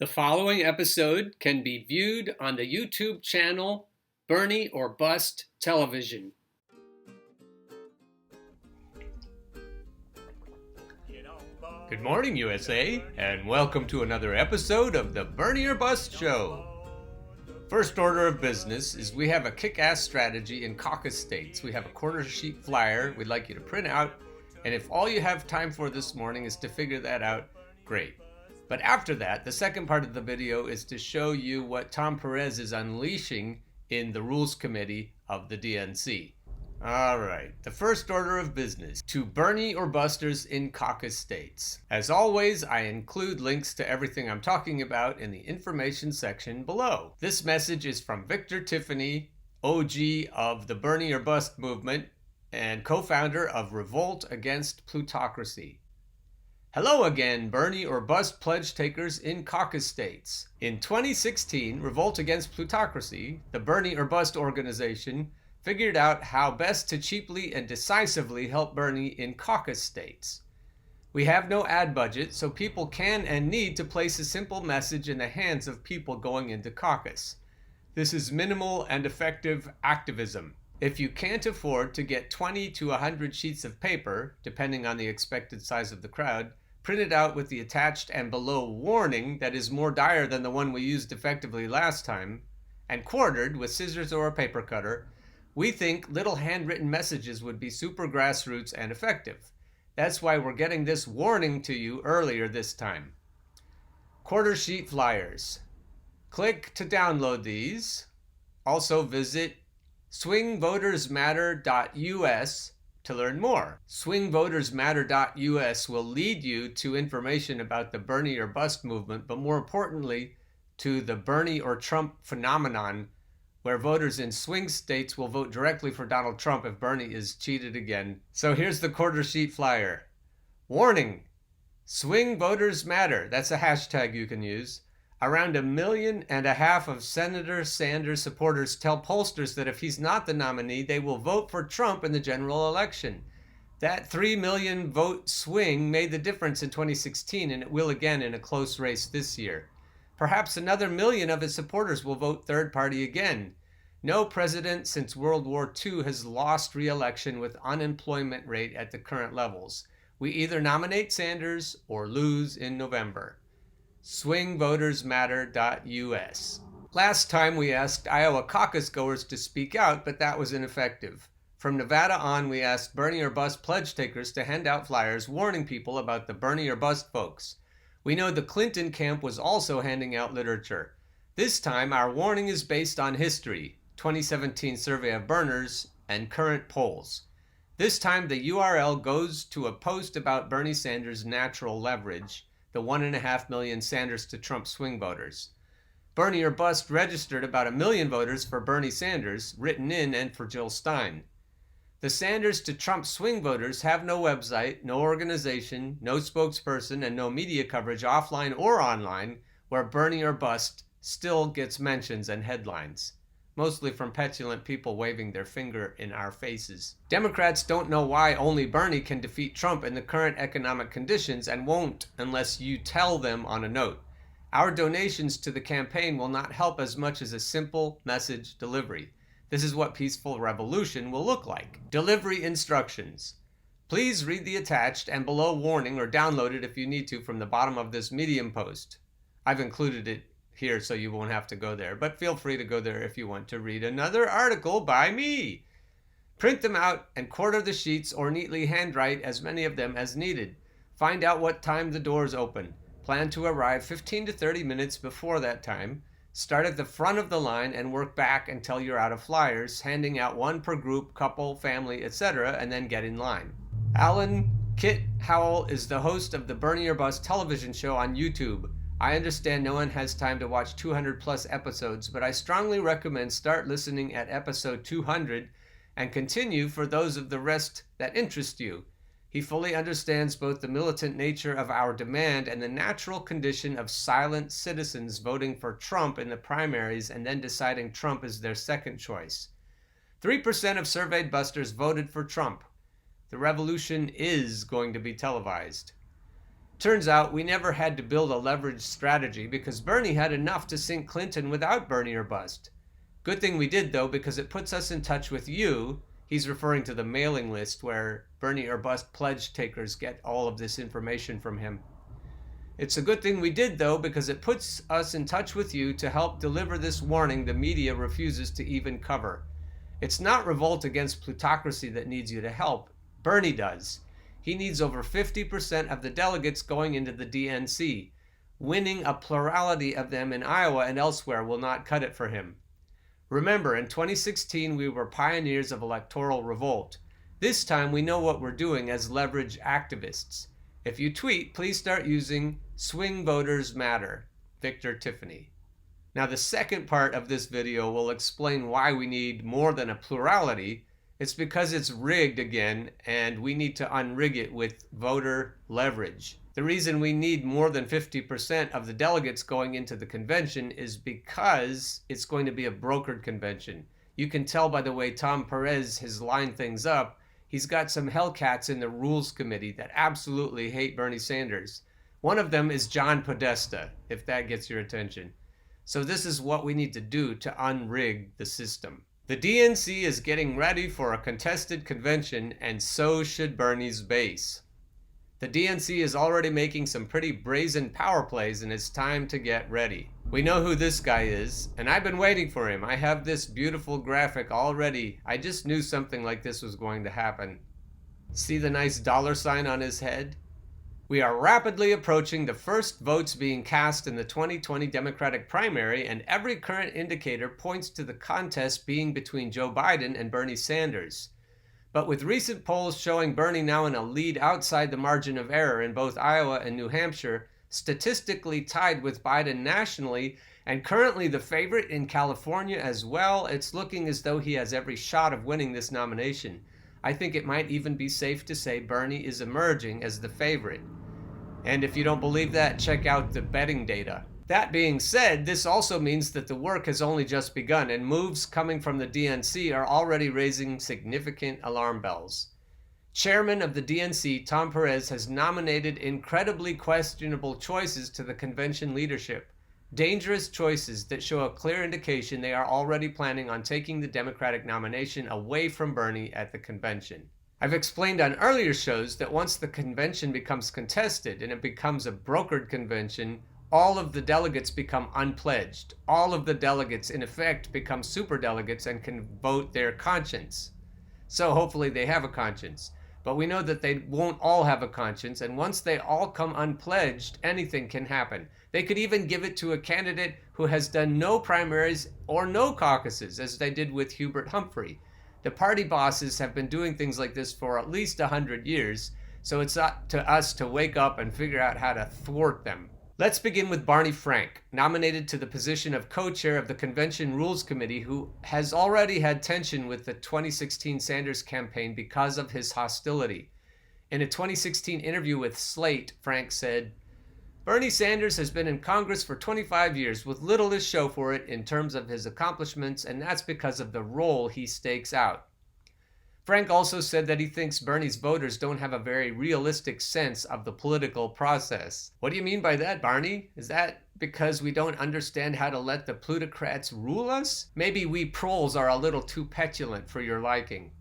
The following episode can be viewed on the YouTube channel Bernie or Bust Television. Good morning, USA, and welcome to another episode of the Bernie or Bust Show. First order of business is we have a kick-ass strategy in caucus states. We have a quarter sheet flyer we'd like you to print out, and if all you have time for this morning is to figure that out, great. But after that, the second part of the video is to show you what Tom Perez is unleashing in the Rules Committee of the DNC. Alright, the first order of business, to Bernie or Busters in caucus states. As always, I include links to everything I'm talking about in the information section below. This message is from Victor Tiffany, OG of the Bernie or Bust movement and co-founder of Revolt against Plutocracy. Hello again, Bernie or Bust pledge takers in caucus states. In 2016, Revolt Against Plutocracy, the Bernie or Bust organization, figured out how best to cheaply and decisively help Bernie in caucus states. We have no ad budget, so people can and need to place a simple message in the hands of people going into caucus. This is minimal and effective activism. If you can't afford to get 20 to 100 sheets of paper, depending on the expected size of the crowd, printed out with the attached and below warning that is more dire than the one we used effectively last time, and quartered with scissors or a paper cutter, we think little handwritten messages would be super grassroots and effective. That's why we're getting this warning to you earlier this time. Quarter sheet flyers. Click to download these. Also visit swingvotersmatter.us to learn more. Swingvotersmatter.us will lead you to information about the Bernie or Bust movement, but more importantly, to the Bernie or Trump phenomenon, where voters in swing states will vote directly for Donald Trump if Bernie is cheated again. So here's the quarter sheet flyer. Warning, swing voters matter. That's a hashtag you can use. Around 1.5 million of Senator Sanders supporters tell pollsters that if he's not the nominee, they will vote for Trump in the general election. That 3 million vote swing made the difference in 2016, and it will again in a close race this year. Perhaps another 1 million of his supporters will vote third party again. No president since World War II has lost re-election with unemployment rate at the current levels. We either nominate Sanders or lose in November. swingvotersmatter.us. Last time we asked Iowa caucus goers to speak out, but that was ineffective. From Nevada on, we asked Bernie or Bust pledge takers to hand out flyers warning people about the Bernie or Bust folks. We know the Clinton camp was also handing out literature. This time, our warning is based on history, 2017 survey of Berners, and current polls. This time, the URL goes to a post about Bernie Sanders' natural leverage, the 1.5 million Sanders to Trump swing voters. Bernie or Bust registered about 1 million voters for Bernie Sanders, written in, and for Jill Stein. The Sanders to Trump swing voters have no website, no organization, no spokesperson, and no media coverage offline or online, where Bernie or Bust still gets mentions and headlines, mostly from petulant people waving their finger in our faces. Democrats don't know why only Bernie can defeat Trump in the current economic conditions and won't unless you tell them on a note. Our donations to the campaign will not help as much as a simple message delivery. This is what peaceful revolution will look like. Delivery instructions. Please read the attached and below warning or download it if you need to from the bottom of this Medium post. I've included it here so you won't have to go there, but feel free to go there if you want to read another article by me. Print them out and quarter the sheets or neatly handwrite as many of them as needed. Find out what time the doors open. Plan to arrive 15 to 30 minutes before that time. Start at the front of the line and work back until you're out of flyers, handing out one per group, couple, family, etc., and then get in line. Alan Kit Howell is the host of the Bernie or Bust television show on YouTube. I understand no one has time to watch 200 plus episodes, but I strongly recommend start listening at episode 200 and continue for those of the rest that interest you. He fully understands both the militant nature of our demand and the natural condition of silent citizens voting for Trump in the primaries and then deciding Trump is their second choice. 3% of surveyed busters voted for Trump. The revolution is going to be televised. Turns out we never had to build a leverage strategy because Bernie had enough to sink Clinton without Bernie or bust. Good thing we did, though, because it puts us in touch with you. He's referring to the mailing list where Bernie or bust pledge takers get all of this information from him. It's a good thing we did, though, because it puts us in touch with you to help deliver this warning the media refuses to even cover. It's not Revolt against Plutocracy that needs you to help. Bernie does. He needs over 50% of the delegates going into the DNC. Winning a plurality of them in Iowa and elsewhere will not cut it for him. Remember, in 2016, we were pioneers of electoral revolt. This time, we know what we're doing as leverage activists. If you tweet, please start using Swing Voters Matter. Victor Tiffany. Now, the second part of this video will explain why we need more than a plurality. It's because it's rigged again, and we need to unrig it with voter leverage. The reason we need more than 50% of the delegates going into the convention is because it's going to be a brokered convention. You can tell by the way Tom Perez has lined things up. He's got some Hellcats in the Rules Committee that absolutely hate Bernie Sanders. One of them is John Podesta, if that gets your attention. So this is what we need to do to unrig the system. The DNC is getting ready for a contested convention, and so should Bernie's base. The DNC is already making some pretty brazen power plays, and it's time to get ready. We know who this guy is, and I've been waiting for him. I have this beautiful graphic already. I just knew something like this was going to happen. See the nice $sign on his head? We are rapidly approaching the first votes being cast in the 2020 Democratic primary, and every current indicator points to the contest being between Joe Biden and Bernie Sanders. But with recent polls showing Bernie now in a lead outside the margin of error in both Iowa and New Hampshire, statistically tied with Biden nationally, and currently the favorite in California as well, it's looking as though he has every shot of winning this nomination. I think it might even be safe to say Bernie is emerging as the favorite. And if you don't believe that, check out the betting data. That being said, this also means that the work has only just begun, and moves coming from the DNC are already raising significant alarm bells. Chairman of the DNC, Tom Perez, has nominated incredibly questionable choices to the convention leadership. Dangerous choices that show a clear indication they are already planning on taking the Democratic nomination away from Bernie at the convention. I've explained on earlier shows that once the convention becomes contested and it becomes a brokered convention, all of the delegates become unpledged. All of the delegates, in effect, become superdelegates and can vote their conscience. So hopefully they have a conscience. But we know that they won't all have a conscience, and once they all come unpledged, anything can happen. They could even give it to a candidate who has done no primaries or no caucuses, as they did with Hubert Humphrey. The party bosses have been doing things like this for at least 100 years, so it's up to us to wake up and figure out how to thwart them. Let's begin with Barney Frank, nominated to the position of co-chair of the Convention Rules Committee, who has already had tension with the 2016 Sanders campaign because of his hostility. In a 2016 interview with Slate, Frank said, "Bernie Sanders has been in Congress for 25 years with little to show for it in terms of his accomplishments, and that's because of the role he stakes out." Frank also said that he thinks Bernie's voters don't have a very realistic sense of the political process. What do you mean by that, Barney? Is that because we don't understand how to let the plutocrats rule us? Maybe we proles are a little too petulant for your liking.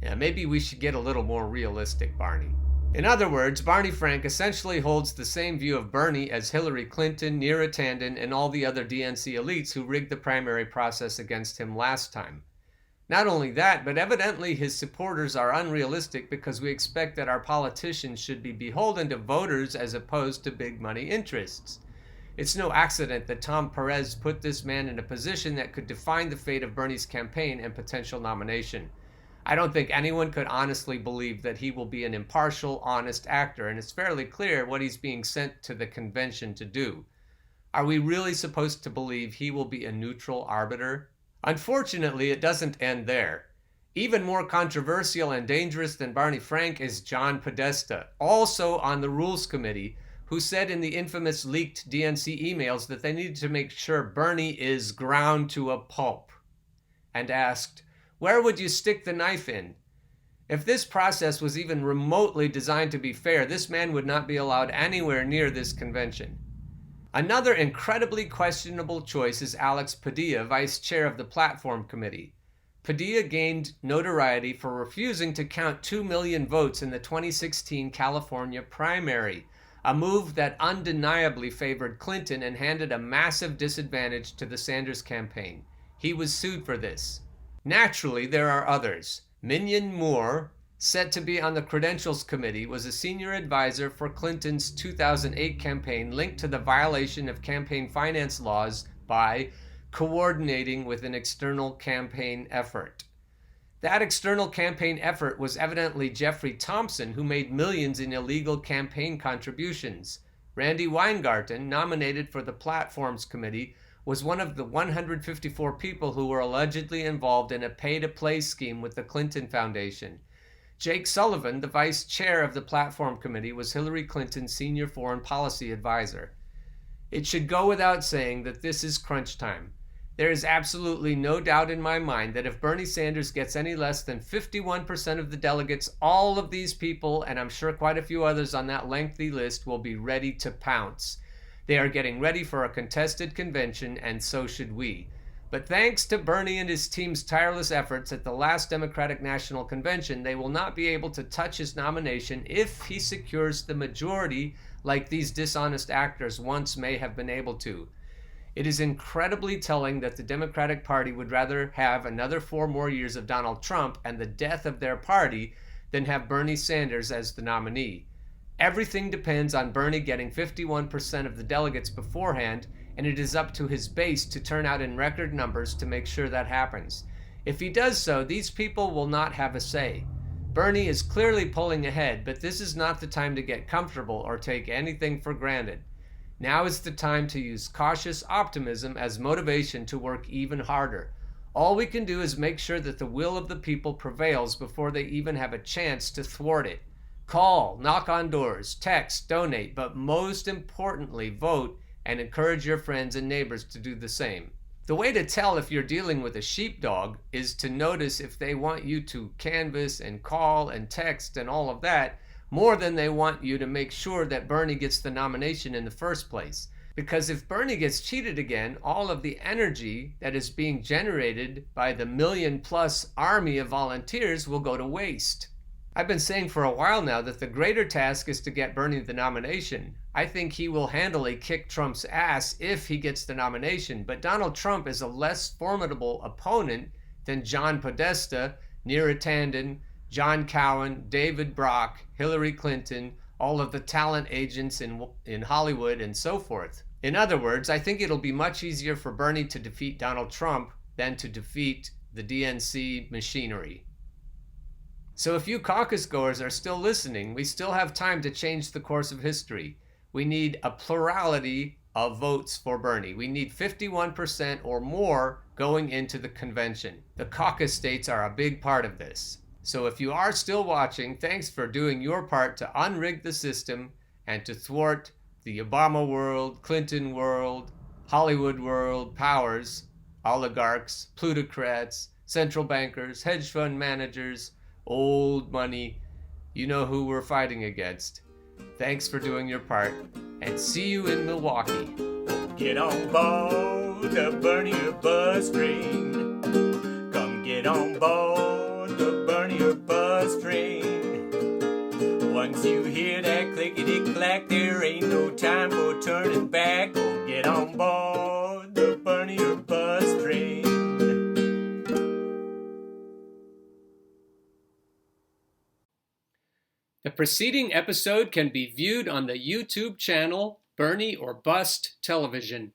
Yeah, maybe we should get a little more realistic, Barney. In other words, Barney Frank essentially holds the same view of Bernie as Hillary Clinton, Neera Tanden, and all the other DNC elites who rigged the primary process against him last time. Not only that, but evidently his supporters are unrealistic because we expect that our politicians should be beholden to voters as opposed to big money interests. It's no accident that Tom Perez put this man in a position that could define the fate of Bernie's campaign and potential nomination. I don't think anyone could honestly believe that he will be an impartial, honest actor, and it's fairly clear what he's being sent to the convention to do. Are we really supposed to believe he will be a neutral arbiter? Unfortunately, it doesn't end there. Even more controversial and dangerous than Barney Frank is John Podesta, also on the Rules Committee, who said in the infamous leaked DNC emails that they needed to make sure Bernie is ground to a pulp, and asked, "Where would you stick the knife in?" If this process was even remotely designed to be fair, this man would not be allowed anywhere near this convention. Another incredibly questionable choice is Alex Padilla, vice chair of the platform committee. Padilla gained notoriety for refusing to count 2 million votes in the 2016 California primary, a move that undeniably favored Clinton and handed a massive disadvantage to the Sanders campaign. He was sued for this. Naturally, there are others. Minion Moore, set to be on the Credentials Committee, was a senior advisor for Clinton's 2008 campaign linked to the violation of campaign finance laws by coordinating with an external campaign effort. That external campaign effort was evidently Jeffrey Thompson, who made millions in illegal campaign contributions. Randy Weingarten, nominated for the Platforms Committee, was one of the 154 people who were allegedly involved in a pay-to-play scheme with the Clinton Foundation. Jake Sullivan, the vice chair of the Platform Committee, was Hillary Clinton's senior foreign policy advisor. It should go without saying that this is crunch time. There is absolutely no doubt in my mind that if Bernie Sanders gets any less than 51% of the delegates, all of these people, and I'm sure quite a few others on that lengthy list, will be ready to pounce. They are getting ready for a contested convention, and so should we. But thanks to Bernie and his team's tireless efforts at the last Democratic National Convention, they will not be able to touch his nomination if he secures the majority like these dishonest actors once may have been able to. It is incredibly telling that the Democratic Party would rather have another 4 more years of Donald Trump and the death of their party than have Bernie Sanders as the nominee. Everything depends on Bernie getting 51% of the delegates beforehand, and it is up to his base to turn out in record numbers to make sure that happens. If he does so, these people will not have a say. Bernie is clearly pulling ahead, but this is not the time to get comfortable or take anything for granted. Now is the time to use cautious optimism as motivation to work even harder. All we can do is make sure that the will of the people prevails before they even have a chance to thwart it. Call, knock on doors, text, donate, but most importantly, vote and encourage your friends and neighbors to do the same. The way to tell if you're dealing with a sheepdog is to notice if they want you to canvass and call and text and all of that more than they want you to make sure that Bernie gets the nomination in the first place. Because if Bernie gets cheated again, all of the energy that is being generated by the million-plus army of volunteers will go to waste. I've been saying for a while now that the greater task is to get Bernie the nomination. I think he will handily kick Trump's ass if he gets the nomination, but Donald Trump is a less formidable opponent than John Podesta, Neera Tanden, John Cowan, David Brock, Hillary Clinton, all of the talent agents in Hollywood, and so forth. In other words, I think it'll be much easier for Bernie to defeat Donald Trump than to defeat the DNC machinery. So if you caucus goers are still listening, we still have time to change the course of history. We need a plurality of votes for Bernie. We need 51% or more going into the convention. The caucus states are a big part of this. So if you are still watching, thanks for doing your part to unrig the system and to thwart the Obama world, Clinton world, Hollywood world powers, oligarchs, plutocrats, central bankers, hedge fund managers, old money. You know who we're fighting against. Thanks for doing your part, and see you in Milwaukee. Get on board the Bernie or Bust train. Come get on board the Bernie or Bust train. Once you hear that clickety-clack, there ain't no time for turning back. Oh, get on board the Bernie or Bust train. The preceding episode can be viewed on the YouTube channel Bernie or Bust Television.